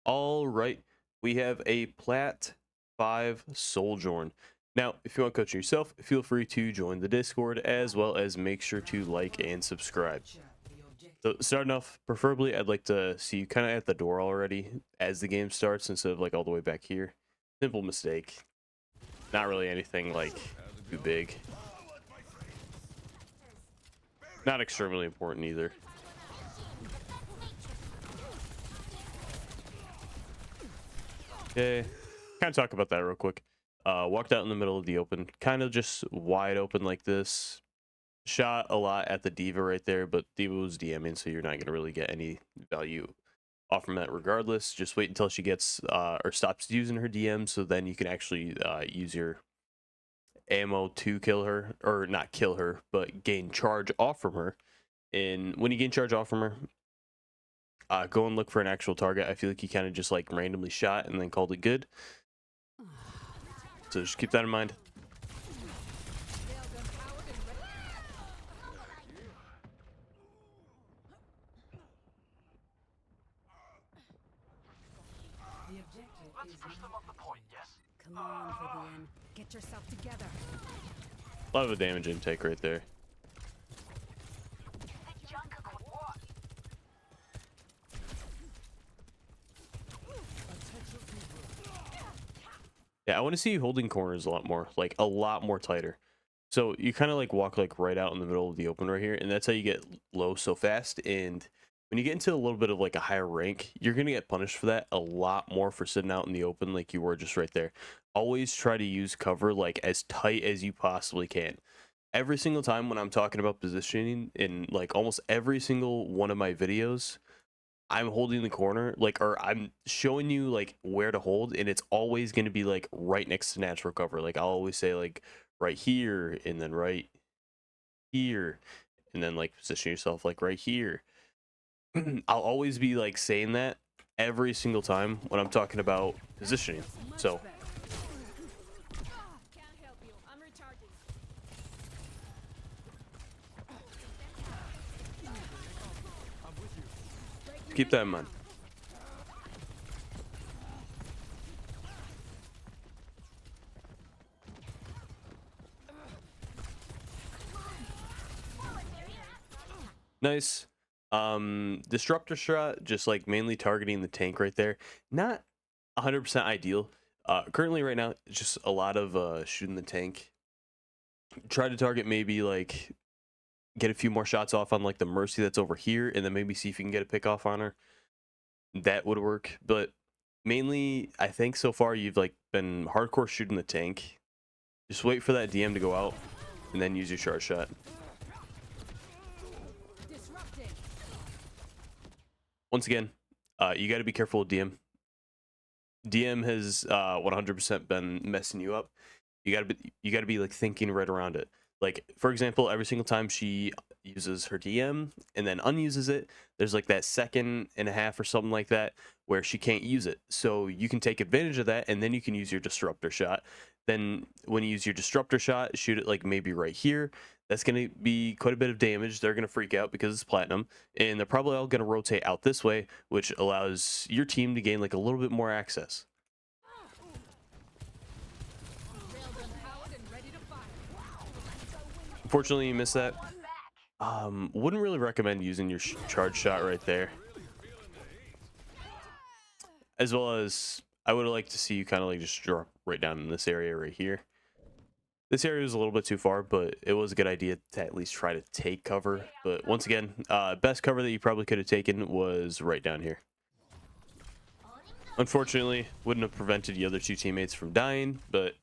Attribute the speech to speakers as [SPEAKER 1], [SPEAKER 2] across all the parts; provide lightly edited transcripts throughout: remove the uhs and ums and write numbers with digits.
[SPEAKER 1] All right, we have a Plat 5 Sojourn. Now, if you want coaching yourself, feel free to join the Discord, as well as make sure to like and subscribe. So starting off, preferably I'd like to see you kind of at the door already as the game starts instead of like all the way back here. Simple mistake. Not really anything like too big. Not extremely important either. Okay, kind of talk about that real quick. Walked out in the middle of the open, kind of just wide open like this. Shot a lot at the diva right there, but diva was DMing, so you're not gonna really get any value off from that regardless. Just wait until she gets or stops using her DM, so then you can actually use your ammo to kill her, or not kill her, but gain charge off from her. And when you gain charge off from her, go and look for an actual target. I feel like he kind of just like randomly shot and then called it good. So just keep that in mind.
[SPEAKER 2] The objective is push them off the point, yes. Come on, Vivian. Get yourself together.
[SPEAKER 1] A lot of a damage intake right there. Yeah, I want to see you holding corners a lot more, like a lot more tighter. So you kind of like walk like right out in the middle of the open right here, and that's how you get low so fast. And when you get into a little bit of like a higher rank, you're gonna get punished for that a lot more for sitting out in the open like you were just right there. Always try to use cover like as tight as you possibly can. Every single time when I'm talking about positioning in like almost every single one of my videos, I'm holding the corner, like, or I'm showing you like where to hold, and it's always going to be like right next to natural cover. Like I'll always say like right here, and then right here, and then like position yourself like right here. I'll always be like saying that every single time when I'm talking about positioning. So keep that in mind. Nice. Disruptor shot, just like mainly targeting the tank right there. Not 100% ideal. Currently right now, it's just a lot of shooting the tank. Try to target maybe like get a few more shots off on like the Mercy that's over here, and then maybe see if you can get a pick off on her. That would work, but mainly I think so far you've like been hardcore shooting the tank. Just wait for that DM to go out, and then use your charge shot. Once again, you got to be careful with DM. DM has 100% been messing you up. You gotta be like thinking right around it. Like for example, every single time she uses her DM and then unuses it, there's like that second and a half or something like that where she can't use it. So you can take advantage of that, and then you can use your disruptor shot. Then when you use your disruptor shot, shoot it like maybe right here. That's going to be quite a bit of damage. They're going to freak out because it's platinum, and they're probably all going to rotate out this way, which allows your team to gain like a little bit more access. Unfortunately, you missed that. Wouldn't really recommend using your charge shot right there. As well as, I would like to see you kind of like just drop right down in this area right here. This area was a little bit too far, but it was a good idea to at least try to take cover. But once again, best cover that you probably could have taken was right down here. Unfortunately, wouldn't have prevented the other two teammates from dying, but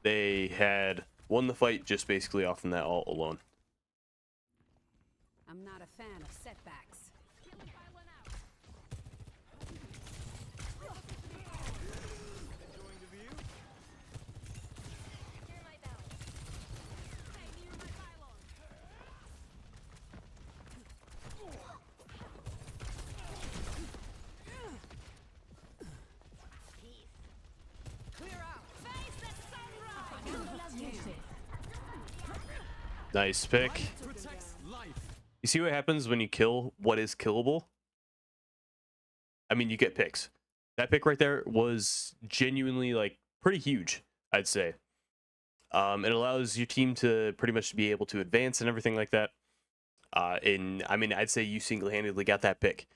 [SPEAKER 1] they had won the fight just basically off from that all alone.
[SPEAKER 2] I'm not a fan of setbacks.
[SPEAKER 1] Nice pick. You see what happens when you kill what is killable? I mean, you get picks. That pick right there was genuinely like pretty huge, I'd say. It allows your team to pretty much be able to advance and everything like that. And I mean, I'd say you single-handedly got that pick.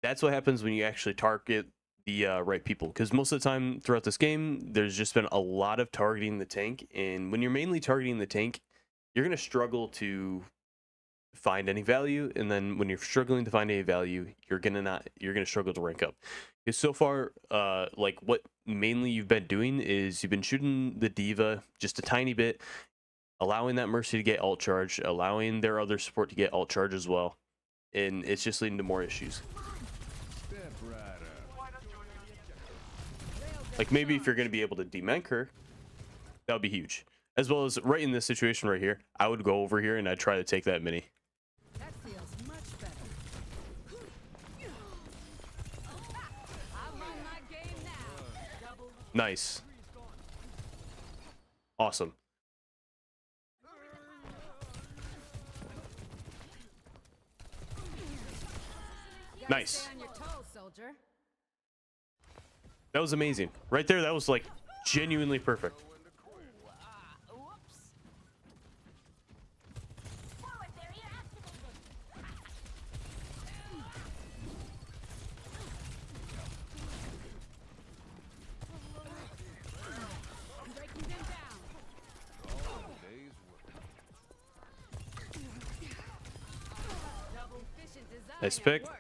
[SPEAKER 1] That's what happens when you actually target the right people. Because most of the time throughout this game, there's just been a lot of targeting the tank. And when you're mainly targeting the tank, you're going to struggle to find any value. And then when you're struggling to find any value, you're gonna struggle to rank up. Because so far, like what mainly you've been doing is you've been shooting the diva just a tiny bit, allowing that Mercy to get ult charge, allowing their other support to get ult charge as well, and it's just leading to more issues. Like maybe if you're going to be able to demank her, that would be huge. As well as right in this situation right here, I would go over here and I'd try to take that mini.
[SPEAKER 2] That feels much better. I'm on my game now.
[SPEAKER 1] Nice. Awesome. Nice.
[SPEAKER 2] Stay on your toes, soldier.
[SPEAKER 1] That was amazing. Right there, that was like genuinely perfect.
[SPEAKER 2] Breaking them down. Double efficient design
[SPEAKER 1] Nice
[SPEAKER 2] at
[SPEAKER 1] pick.
[SPEAKER 2] work.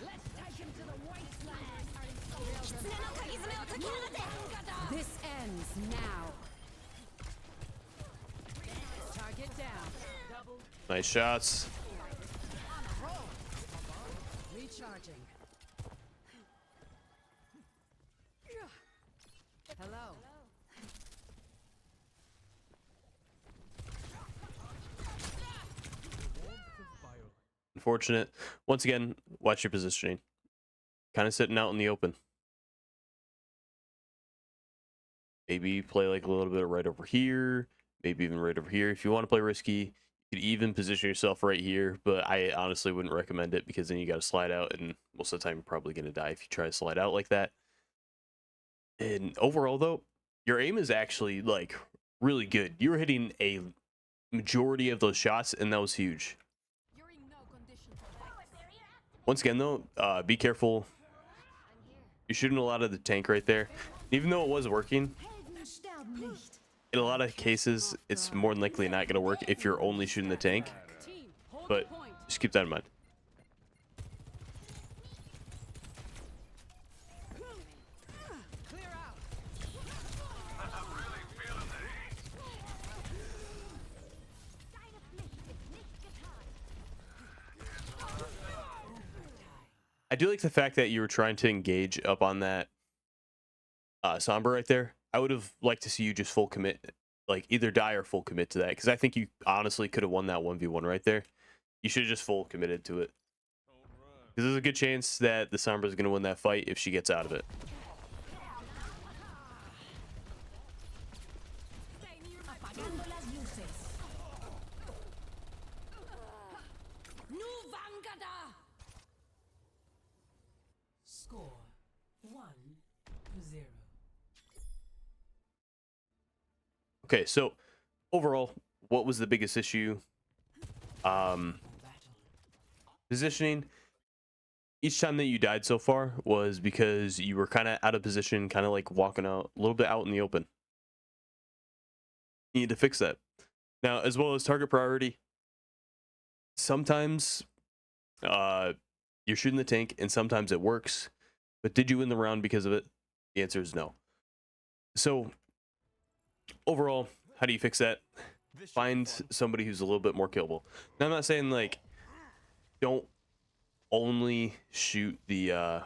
[SPEAKER 2] Let's take him to the wasteland. This ends now. Target down. Double
[SPEAKER 1] Nice shots.
[SPEAKER 2] recharging. Hello.
[SPEAKER 1] Unfortunate. Once again, watch your positioning. Kind of sitting out in the open. Maybe play like a little bit right over here. Maybe even right over here. If you want to play risky, you could even position yourself right here. But I honestly wouldn't recommend it because then you got to slide out. And most of the time, you're probably going to die if you try to slide out like that. And overall, though, your aim is actually like really good. You were hitting a majority of those shots, and that was huge.
[SPEAKER 2] You're in no condition for that.
[SPEAKER 1] Once again, though, be careful. You're shooting a lot of the tank right there. Even though it was working, in a lot of cases, it's more than likely not going to work if you're only shooting the tank.
[SPEAKER 2] Team, hold
[SPEAKER 1] But
[SPEAKER 2] the point.
[SPEAKER 1] just keep that in mind.
[SPEAKER 2] Clear out.
[SPEAKER 1] I do like the fact that you were trying to engage up on that Sombra right there. I would have liked to see you just full commit, like either die or full commit to that, because I think you honestly could have won that 1v1 right there. You should have just full committed to it. Because there's a good chance that the Sombra is going to win that fight if she gets out of it.
[SPEAKER 2] Apagando las luces. Nu Vangada. Score 1-0.
[SPEAKER 1] Okay, so overall, what was the biggest issue? Positioning. Each time that you died so far was because you were kind of out of position, kind of like walking out a little bit out in the open. You need to fix that. Now, as well as target priority, sometimes you're shooting the tank and sometimes it works, but did you win the round because of it? The answer is no. So overall, how do you fix that? Find somebody who's a little bit more killable. Now, I'm not saying like don't only shoot the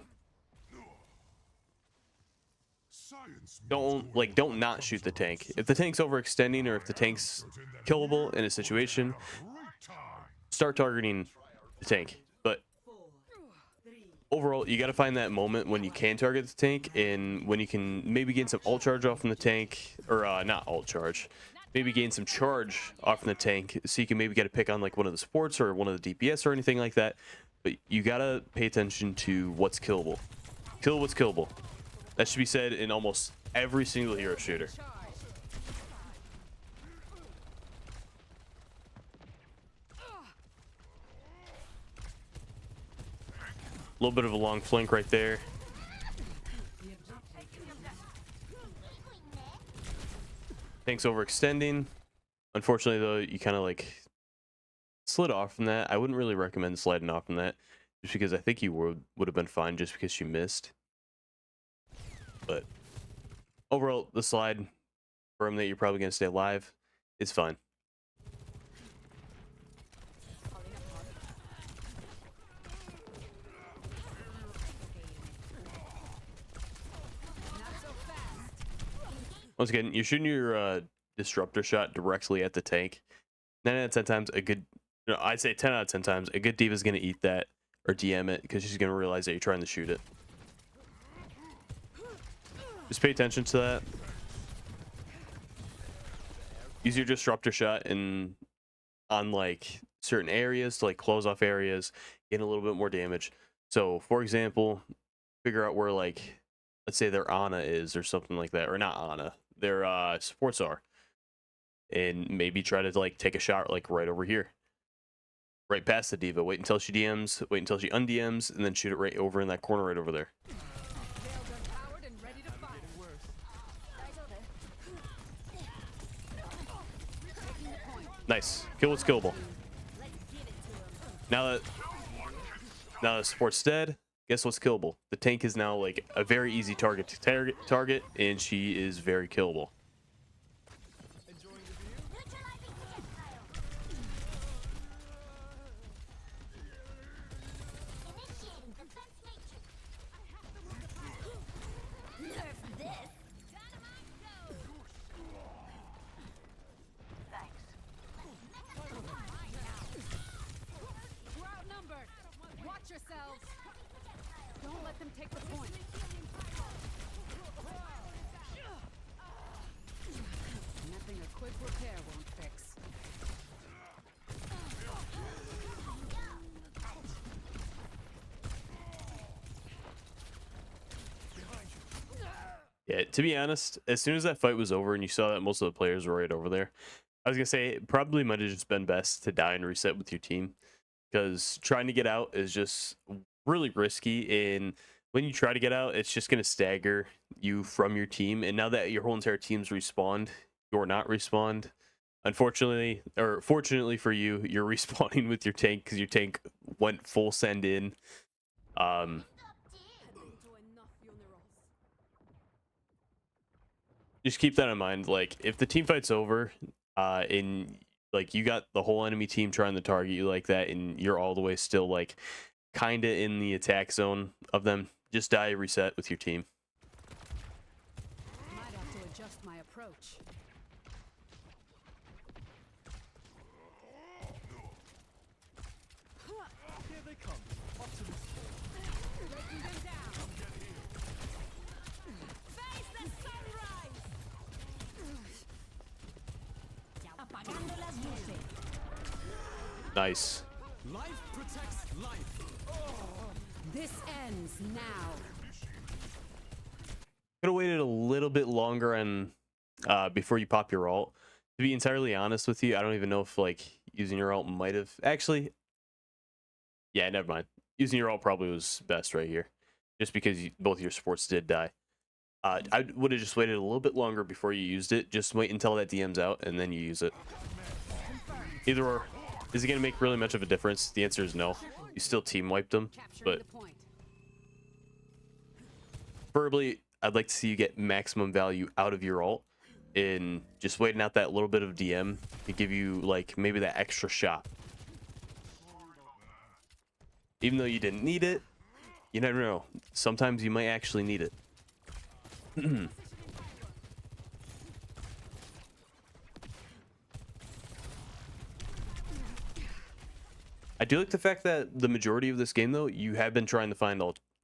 [SPEAKER 1] don't not shoot the tank. If the tank's overextending or if the tank's killable in a situation, start targeting the tank. But overall, you got to find that moment when you can target the tank and when you can maybe gain some ult charge off from the tank, or not ult charge, maybe gain some charge off from the tank, so you can maybe get a pick on like one of the supports or one of the DPS or anything like that. But you got to pay attention to what's killable. Kill what's killable. That should be said in almost every single hero shooter. A little bit of a long flank right there. Tank's overextending. Unfortunately, though, you kind of like slid off from that. I wouldn't really recommend sliding off from that, just because I think you would have been fine just because she missed. But overall, the slide from that you're probably going to stay alive is fine. Once again, you're shooting your disruptor shot directly at the tank. 9 out of 10 times, I'd say 10 out of 10 times, a good diva is going to eat that or DM it because she's going to realize that you're trying to shoot it. Just pay attention to that. Use your disruptor shot on like certain areas to like close off areas, gain a little bit more damage. So, for example, figure out where like, let's say their Ana is or something like that, or not Ana, their supports are, and maybe try to like take a shot like right over here, right past the diva. Wait until she DMs, wait until she undms, and then shoot it right over in that corner right over there. Nice. Kill what's killable. Now that the support's dead, guess what's killable? The tank is now like a very easy target to target, and she is very killable.
[SPEAKER 2] Don't let them take the point. Nothing a quick repair won't fix.
[SPEAKER 1] Yeah, to be honest, as soon as that fight was over and you saw that most of the players were right over there, I was gonna say it probably might have just been best to die and reset with your team, because trying to get out is just really risky, and when you try to get out, it's just going to stagger you from your team, and now that your whole entire team's respawned, you're not respawned. Unfortunately, or fortunately for you, you're respawning with your tank because your tank went full send in. Just keep that in mind. Like, if the team fight's over, and like you got the whole enemy team trying to target you like that, and you're all the way still like kind of in the attack zone of them, just die, reset with your team.
[SPEAKER 2] Might have to adjust my approach.
[SPEAKER 3] Here they come. Up to this
[SPEAKER 2] Breaking them down. Face the sunrise. Apagando las luces.
[SPEAKER 1] Nice.
[SPEAKER 3] life protects life.
[SPEAKER 2] This ends now.
[SPEAKER 1] Could have waited a little bit longer and before you pop your ult. To be entirely honest with you, I don't even know if like using your ult might have actually. Yeah, never mind. Using your ult probably was best right here, just because both your supports did die. I would have just waited a little bit longer before you used it. Just wait until that DM's out and then you use it. Either or. Is it going to make really much of a difference? The answer is no. You still team wiped them, but preferably I'd like to see you get maximum value out of your ult, and just waiting out that little bit of DM to give you like maybe that extra shot. Even though you didn't need it, you never know. Sometimes you might actually need it. I do like the fact that the majority of this game, though, you have been trying to find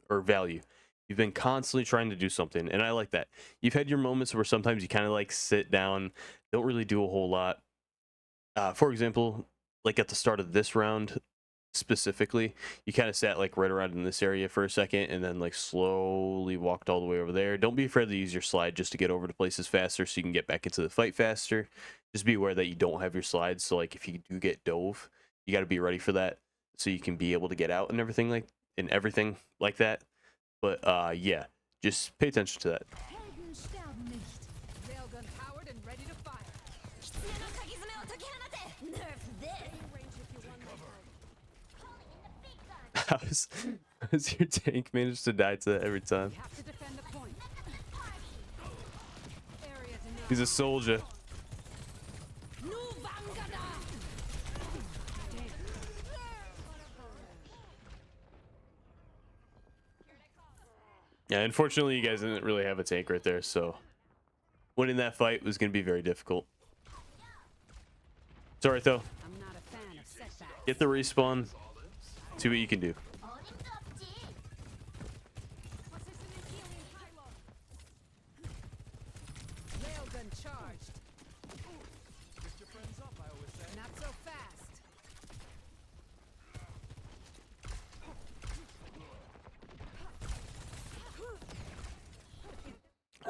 [SPEAKER 1] or value. You've been constantly trying to do something, and I like that. You've had your moments where sometimes you kind of like sit down, don't really do a whole lot. For example, like at the start of this round specifically, you kind of sat like right around in this area for a second and then like slowly walked all the way over there. Don't be afraid to use your slide just to get over to places faster so you can get back into the fight faster. Just be aware that you don't have your slides. So like if you do get dove, you got to be ready for that so you can be able to get out and everything like that. But yeah, just pay attention to that.
[SPEAKER 2] Helden sterben nicht.
[SPEAKER 4] Railgun powered and ready to fire.
[SPEAKER 2] Nerf this.
[SPEAKER 4] Range if you want my help.
[SPEAKER 1] How's your tank managed to die to that every time?
[SPEAKER 4] Have to defend the point. Area's enough.
[SPEAKER 1] He's a soldier.
[SPEAKER 2] Nu Vangada.
[SPEAKER 1] Yeah, unfortunately, you guys didn't really have a tank right there, so winning that fight was going to be very difficult. It's alright, though.
[SPEAKER 2] I'm not a fan of setbacks.
[SPEAKER 1] Get the respawn. See what you can do.
[SPEAKER 4] Railgun charged.
[SPEAKER 3] Lift your friends up, I always say.
[SPEAKER 4] Not so fast.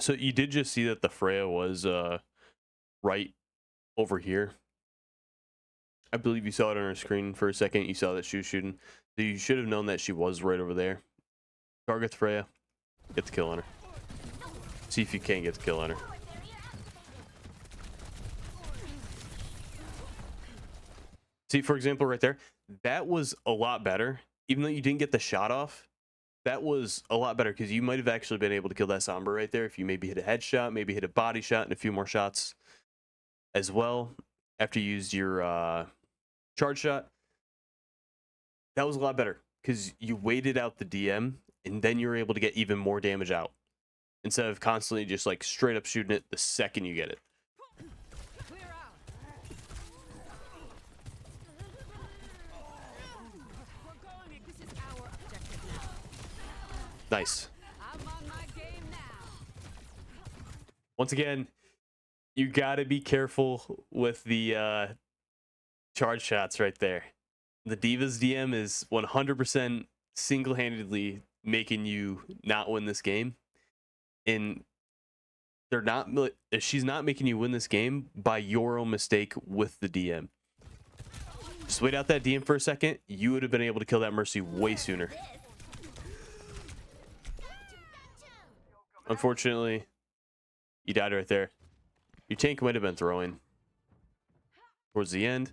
[SPEAKER 1] So you did just see that the Freya was right over here. I believe you saw it on her screen for a second. You saw that she was shooting. So you should have known that she was right over there. Target the Freya. Get the kill on her. See if you can get the kill on her. See, for example, right there, that was a lot better. Even though you didn't get the shot off, that was a lot better because you might have actually been able to kill that Sombra right there if you maybe hit a headshot, maybe hit a body shot, and a few more shots as well after you used your charge shot. That was a lot better because you waited out the DM and then you were able to get even more damage out instead of constantly just like straight up shooting it the second you get it.
[SPEAKER 4] Clear out. We're going. This is our objective now.
[SPEAKER 1] Nice.
[SPEAKER 4] I'm on my game now.
[SPEAKER 1] Once again, you got to be careful with the charge shots right there. The Divas DM is 100% single-handedly making you not win this game. And she's not making you win this game by your own mistake with the DM. Just wait out that DM for a second. You would have been able to kill that Mercy way sooner. Unfortunately, you died right there. Your tank might have been throwing towards the end.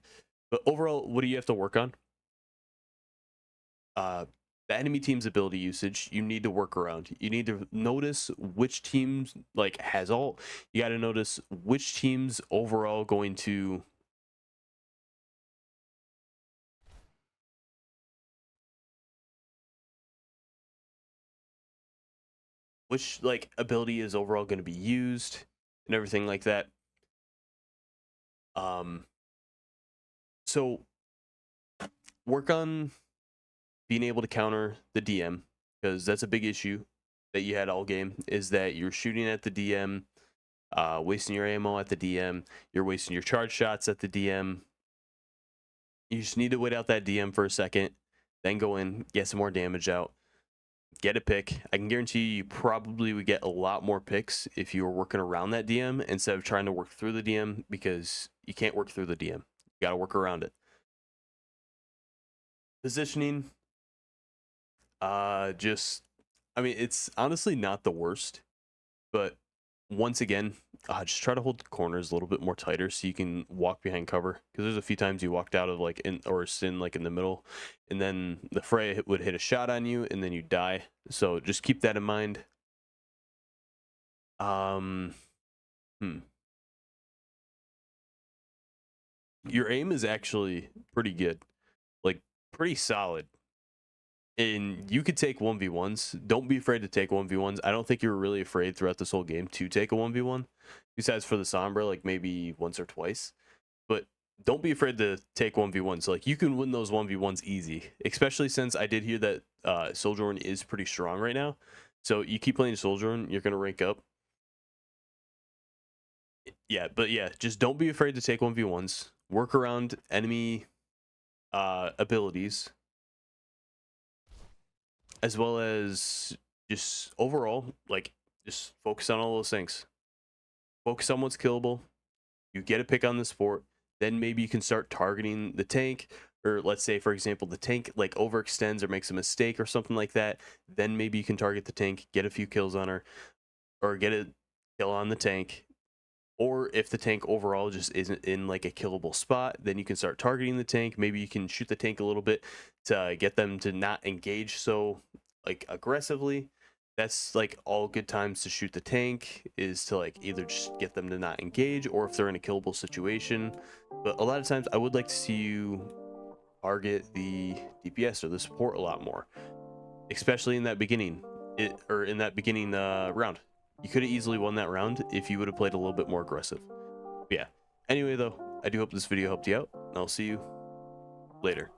[SPEAKER 1] But overall, what do you have to work on? The enemy team's ability usage, you need to work around. You need to notice which teams like has ult. You got to notice which team's overall going to which like ability is overall going to be used and everything like that. So work on being able to counter the DM, because that's a big issue that you had all game, is that you're shooting at the DM, wasting your ammo at the DM, you're wasting your charge shots at the DM. You just need to wait out that DM for a second, then go in, get some more damage out, get a pick. I can guarantee you probably would get a lot more picks if you were working around that DM instead of trying to work through the DM, because you can't work through the DM. You got to work around it. Positioning, I mean, it's honestly not the worst, but once again, just try to hold the corners a little bit more tighter so you can walk behind cover, because there's a few times you walked out of like in like in the middle, and then the Freya would hit a shot on you and then you die. So just keep that in mind. Your aim is actually pretty good, like pretty solid. And you could take 1v1s. Don't be afraid to take 1v1s. I don't think you were really afraid throughout this whole game to take a 1v1. Besides for the Sombra, like maybe once or twice. But don't be afraid to take 1v1s. Like, you can win those 1v1s easy, especially since I did hear that Sojourn is pretty strong right now. So you keep playing Sojourn, you're gonna rank up. Yeah, but yeah, just don't be afraid to take 1v1s. Work around enemy abilities, as well as just overall, like, just focus on all those things. Focus on what's killable. You get a pick on the support, then maybe you can start targeting the tank. Or let's say, for example, the tank like overextends or makes a mistake or something like that. Then maybe you can target the tank, get a few kills on her, or get a kill on the tank. Or if the tank overall just isn't in like a killable spot, then you can start targeting the tank. Maybe you can shoot the tank a little bit to get them to not engage so like aggressively. That's like all good times to shoot the tank, is to like either just get them to not engage, or if they're in a killable situation. But a lot of times I would like to see you target the DPS or the support a lot more, especially in that beginning round. You could have easily won that round if you would have played a little bit more aggressive. But yeah. Anyway, though, I do hope this video helped you out, and I'll see you later.